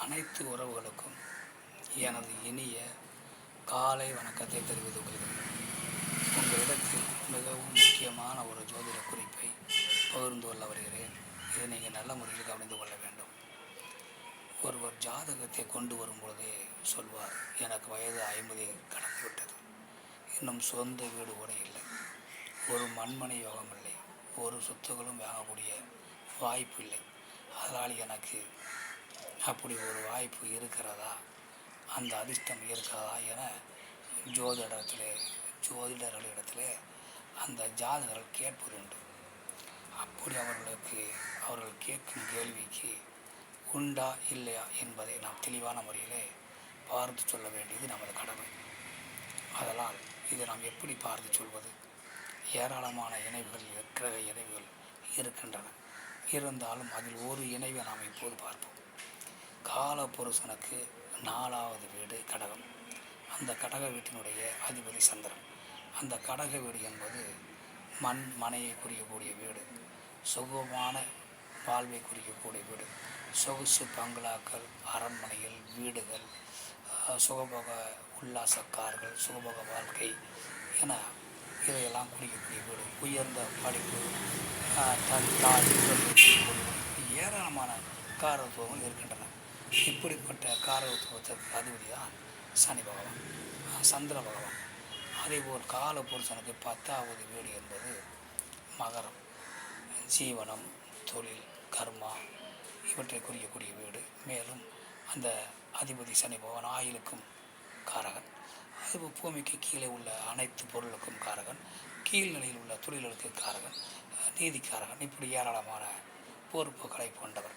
அனைத்து உறவுகளுக்கும் எனது இனிய காலை வணக்கத்தை தெரிவித்துக் கொள்கிறேன். உங்களிடத்தில் மிகவும் முக்கியமான ஒரு ஜோதிட குறிப்பை பகிர்ந்து கொள்ள வருகிறேன். இதை நீங்கள் நல்ல முறையில் கவனித்து கொள்ள வேண்டும். ஒருவர் ஜாதகத்தை கொண்டு வரும்பொழுதே சொல்வார், எனக்கு வயது 50 கடந்துவிட்டது, இன்னும் சொந்த வீடு கூட இல்லை, ஒரு மண்மனை யோகம் இல்லை, ஒரு சொத்துகளும் வாங்கக்கூடிய வாய்ப்பு இல்லை, அதனால் எனக்கு அப்படி ஒரு வாய்ப்பு இருக்கிறதா, அந்த அதிர்ஷ்டம் இருக்கிறதா என ஜோதிடர்களிடத்திலே அந்த ஜாதகர்கள் கேட்பதுண்டு. அப்படி அவர்கள் கேட்கும் கேள்விக்கு உண்டா இல்லையா என்பதை நாம் தெளிவான முறையிலே பார்த்து சொல்ல வேண்டியது நமது கடமை. அதனால் இதை நாம் எப்படி பார்த்து சொல்வது? ஏராளமான இணைவுகள், கிரக இணைவுகள் இருக்கின்றன. இருந்தாலும் அதில் ஒரு இணைவை நாம் இப்போது பார்ப்போம். காலபுருஷனுக்கு 4வது வீடு கடகம். அந்த கடக வீட்டினுடைய அதிபதி சந்திரன். அந்த கடக வீடு என்பது மனையை குறிக்கக்கூடிய வீடு, சுகமான வாழ்வை குறிக்கக்கூடிய வீடு, சொகுசு பங்களாக்கள், அரண்மனைகள், வீடுகள், சுகபோக உல்லாச கார்கள், சுகபோக வாழ்க்கை என இதையெல்லாம் குறிக்கக்கூடிய வீடு, உயர்ந்த படிப்பு, ஏராளமான காரத்துவங்கள் இருக்கின்றன. இப்படிப்பட்ட காரத்துவத்திற்கு அதிபதி தான் சனி பகவான், சந்திர பகவான். அதேபோல் காலபுருஷனுக்கு 10வது வீடு என்பது மகரம், ஜீவனம், தொழில், கர்மா இவற்றை குறிக்கக்கூடிய வீடு. மேலும் அந்த அதிபதி சனி பகவான் ஆயுளுக்கும் காரகன், அதுபோல் பூமிக்கு கீழே உள்ள அனைத்து பொருளுக்கும் காரகன், கீழ்நிலையில் உள்ள தொழில்களுக்கு காரகன், நீதிக்காரகன், இப்படி ஏராளமான பொறுப்புகளை கொண்டவர்,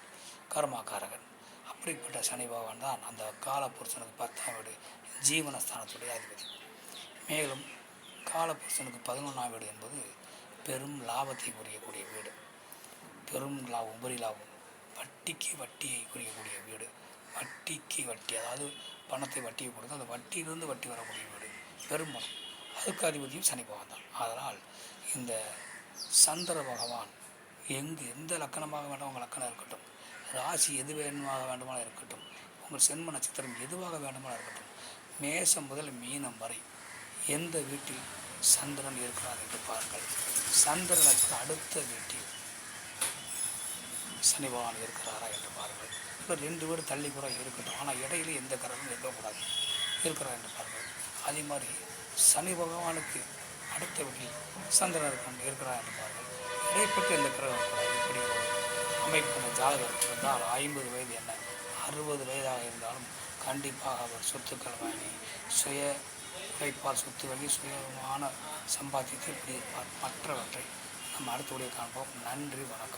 கர்மாக்காரகன். அப்படிப்பட்ட சனி பகவான் தான் அந்த காலபுருஷனுக்கு 10ஆம் வீடு ஜீவனஸ்தானத்துடைய அதிபதி. மேலும் காலபுருஷனுக்கு 11ஆம் வீடு என்பது பெரும் லாபத்தை குறிக்கக்கூடிய வீடு, பெரும் லாபம், உபரி லாபம், வட்டிக்கு வட்டியை குறிக்கக்கூடிய வீடு, வட்டிக்கு வட்டி, அதாவது பணத்தை வட்டியை கொடுத்து அந்த வட்டியிலிருந்து வட்டி வரக்கூடிய வீடு, பெரும்பணம், அதுக்கு அதிபதியும் சனி பகவான் தான். அதனால் இந்த சந்திர பகவான் எந்த லக்கணமாக வேண்டாம், உங்கள் லக்கணம் இருக்கட்டும், ராசி எது வேண்டுமாக வேண்டுமானால் இருக்கட்டும், உங்கள் சென்ம நட்சத்திரம் எதுவாக வேண்டுமானால் இருக்கட்டும், மேசம் முதல் மீனம் வரை எந்த வீட்டில் சந்திரன் இருக்கிறார் என்று பாருங்கள். சந்திரனுக்கு அடுத்த வீட்டில் சனி பகவான் இருக்கிறாரா என்று பாருங்கள். இப்போ 2 வீடு தள்ளி கூட இருக்கட்டும், ஆனால் இடையில எந்த கிரகமும் இருக்கக்கூடாது, இருக்கிறார் என்று பாருங்கள். அதே மாதிரி சனி பகவானுக்கு அடுத்த வீட்டில் சந்திரன் இருக்கிறார் என்று பாருங்கள். இடைப்பட்டு எந்த கிரகம் இருக்கிறார். இப்படி ஒரு அமைப்பு ஜாதகம் இருந்தால் 50 வயது என்ன 60 வயதாக இருந்தாலும் கண்டிப்பாக அவர் சொத்துக்கள் வாங்கி சுய உழைப்பால் சொத்து வாங்கி சுயமான சம்பாத்தியத்தை இப்படி இருப்பார். மற்றவற்றை நம்ம அடுத்த வீடியோ காண்போம். நன்றி, வணக்கம்.